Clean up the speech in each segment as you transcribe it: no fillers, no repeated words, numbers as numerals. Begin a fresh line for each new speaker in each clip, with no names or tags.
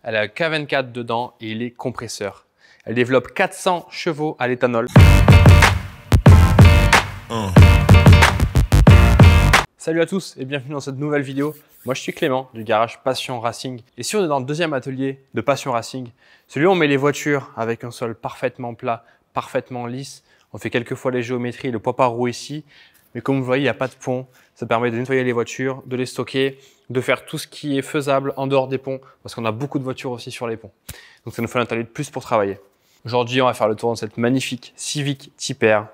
Elle a un K24 dedans et il est compresseur. Elle développe 400 chevaux à l'éthanol. Salut à tous et bienvenue dans cette nouvelle vidéo. Moi je suis Clément du garage Passion Racing et si on est dans le deuxième atelier de Passion Racing, celui où on met les voitures avec un sol parfaitement plat, parfaitement lisse. On fait quelques fois les géométries, le poids par roue ici. Mais comme vous voyez, il n'y a pas de pont. Ça permet de nettoyer les voitures, de les stocker, de faire tout ce qui est faisable en dehors des ponts parce qu'on a beaucoup de voitures aussi sur les ponts. Donc ça nous fait un atelier de plus pour travailler. Aujourd'hui, on va faire le tour de cette magnifique Civic Type R.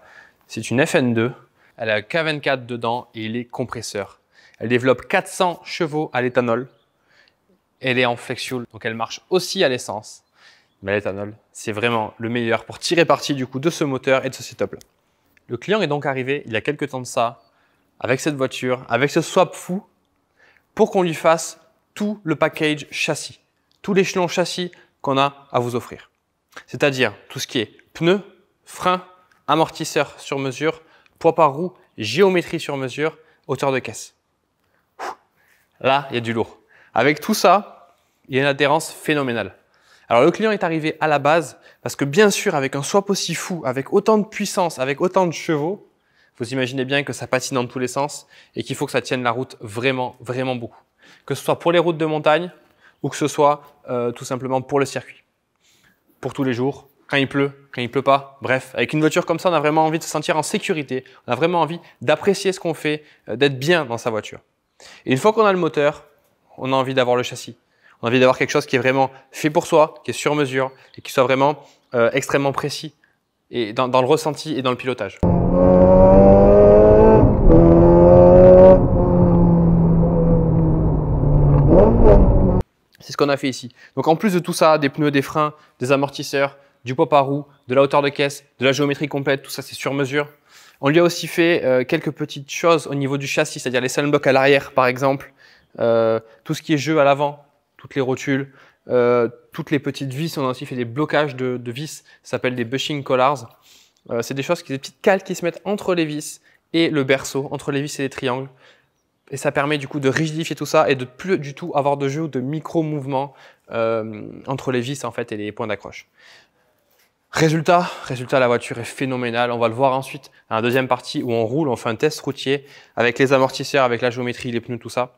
C'est une FN2. Elle a un K24 dedans et il est compresseur. Elle développe 400 chevaux à l'éthanol. Elle est en flex fuel, donc elle marche aussi à l'essence. Mais l'éthanol, c'est vraiment le meilleur pour tirer parti du coup de ce moteur et de ce setup-là. Le client est donc arrivé il y a quelques temps de ça, avec cette voiture, avec ce swap fou, pour qu'on lui fasse tout le package châssis, tout l'échelon châssis qu'on a à vous offrir. C'est-à-dire tout ce qui est pneus, freins, amortisseurs sur mesure, poids par roue, géométrie sur mesure, hauteur de caisse. Là, il y a du lourd. Avec tout ça, il y a une adhérence phénoménale. Alors le client est arrivé à la base parce que bien sûr avec un swap aussi fou, avec autant de puissance, avec autant de chevaux, vous imaginez bien que ça patine dans tous les sens et qu'il faut que ça tienne la route vraiment, vraiment beaucoup. Que ce soit pour les routes de montagne ou que ce soit tout simplement pour le circuit. Pour tous les jours, quand il pleut pas, bref. Avec une voiture comme ça, on a vraiment envie de se sentir en sécurité. On a vraiment envie d'apprécier ce qu'on fait, d'être bien dans sa voiture. Et une fois qu'on a le moteur, on a envie d'avoir le châssis. On a envie d'avoir quelque chose qui est vraiment fait pour soi, qui est sur mesure et qui soit vraiment extrêmement précis et dans le ressenti et dans le pilotage. C'est ce qu'on a fait ici. Donc en plus de tout ça, des pneus, des freins, des amortisseurs, du poids par roue, de la hauteur de caisse, de la géométrie complète, tout ça c'est sur mesure. On lui a aussi fait quelques petites choses au niveau du châssis, c'est-à-dire les sunblocks à l'arrière par exemple, tout ce qui est jeu à l'avant, toutes les rotules, toutes les petites vis. On a aussi fait des blocages de vis, ça s'appelle des bushing collars. C'est des choses, des petites cales qui se mettent entre les vis et le berceau, entre les vis et les triangles. Et ça permet du coup de rigidifier tout ça et de plus du tout avoir de jeu ou de micro-mouvements entre les vis en fait et les points d'accroche. Résultat, la voiture est phénoménale. On va le voir ensuite dans la deuxième partie où on roule, on fait un test routier avec les amortisseurs, avec la géométrie, les pneus, tout ça.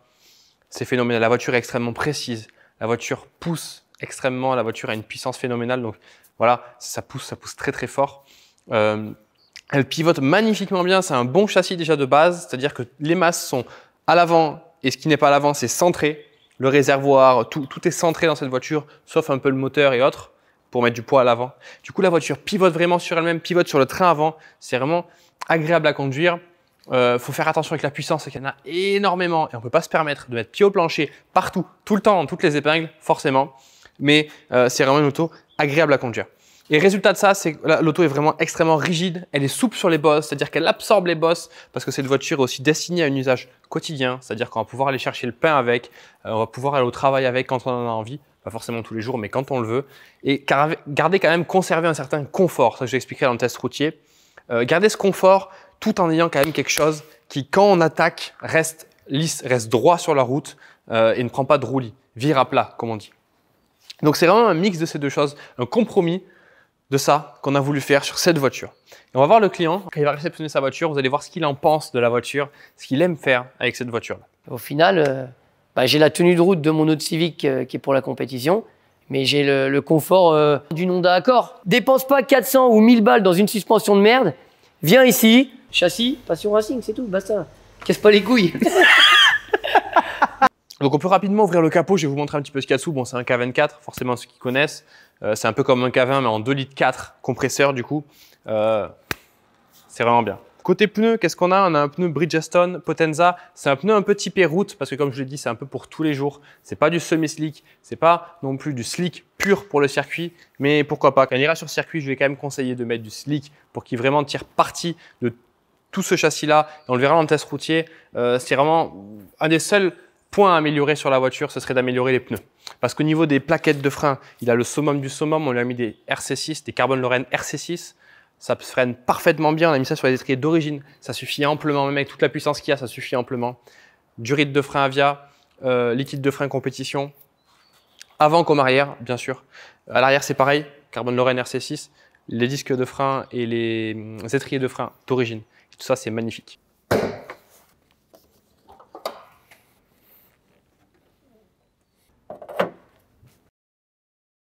C'est phénoménal. La voiture est extrêmement précise. La voiture pousse extrêmement. La voiture a une puissance phénoménale. Donc voilà, ça pousse très très fort. Elle pivote magnifiquement bien. C'est un bon châssis déjà de base. C'est-à-dire que les masses sont à l'avant et ce qui n'est pas à l'avant, c'est centré. Le réservoir, tout est centré dans cette voiture, sauf un peu le moteur et autres pour mettre du poids à l'avant. Du coup, la voiture pivote vraiment sur elle-même, pivote sur le train avant. C'est vraiment agréable à conduire. Faut faire attention avec la puissance, c'est qu'il y en a énormément et on peut pas se permettre de mettre pied au plancher partout, tout le temps, dans toutes les épingles, forcément. Mais c'est vraiment une auto agréable à conduire. Et résultat de ça, c'est que l'auto est vraiment extrêmement rigide. Elle est souple sur les bosses, c'est-à-dire qu'elle absorbe les bosses parce que cette voiture est aussi destinée à un usage quotidien, c'est-à-dire qu'on va pouvoir aller chercher le pain avec, on va pouvoir aller au travail avec quand on en a envie, pas forcément tous les jours, mais quand on le veut. Et garder quand même, conserver un certain confort, ça je l'expliquerai dans le test routier. Garder ce confort tout en ayant quand même quelque chose qui, quand on attaque, reste lisse, reste droit sur la route et ne prend pas de roulis, vire à plat, comme on dit. Donc c'est vraiment un mix de ces deux choses, un compromis de ça qu'on a voulu faire sur cette voiture. Et on va voir le client, quand il va réceptionner sa voiture, vous allez voir ce qu'il en pense de la voiture, ce qu'il aime faire avec cette voiture-là.
Au final, j'ai la tenue de route de mon autre Civic qui est pour la compétition, mais j'ai le confort d'une Honda Accord. Dépense pas 400 ou 1000 balles dans une suspension de merde, viens ici, châssis, Passion Racing, c'est tout, basta. Casse pas les couilles.
Donc on peut rapidement ouvrir le capot, je vais vous montrer un petit peu ce qu'il y a dessous. Bon, c'est un K24, forcément ceux qui connaissent. C'est un peu comme un K20 mais en 2,4 litres compresseur du coup. C'est vraiment bien. Côté pneus, qu'est-ce qu'on a? On a un pneu Bridgestone Potenza. C'est un pneu un peu typé route parce que comme je l'ai dit, c'est un peu pour tous les jours. C'est pas du semi-slick, c'est pas non plus du slick pur pour le circuit. Mais pourquoi pas? Quand on ira sur circuit, je vais quand même conseiller de mettre du slick pour qu'il vraiment tire parti de tout ce châssis-là. Et on le verra dans le test routier. C'est vraiment un des seuls points à améliorer sur la voiture, ce serait d'améliorer les pneus. Parce qu'au niveau des plaquettes de frein, il a le summum du summum. On lui a mis des RC6, des Carbon Lorraine RC6. Ça freine parfaitement bien. On a mis ça sur les étriers d'origine. Ça suffit amplement, même avec toute la puissance qu'il y a, ça suffit amplement. Du rythme de frein Avia, liquide de frein compétition. avant comme arrière, bien sûr. À l'arrière, c'est pareil, Carbon Lorraine RC6, les disques de frein et les étriers de frein d'origine. Tout ça, c'est magnifique.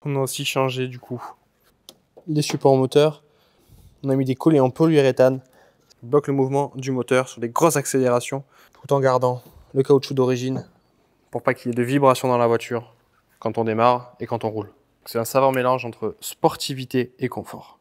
On a aussi changé du coup les supports moteurs. On a mis des collets en polyuréthane qui bloquent le mouvement du moteur sur des grosses accélérations tout en gardant le caoutchouc d'origine pour pas qu'il y ait de vibrations dans la voiture quand on démarre et quand on roule. C'est un savant mélange entre sportivité et confort.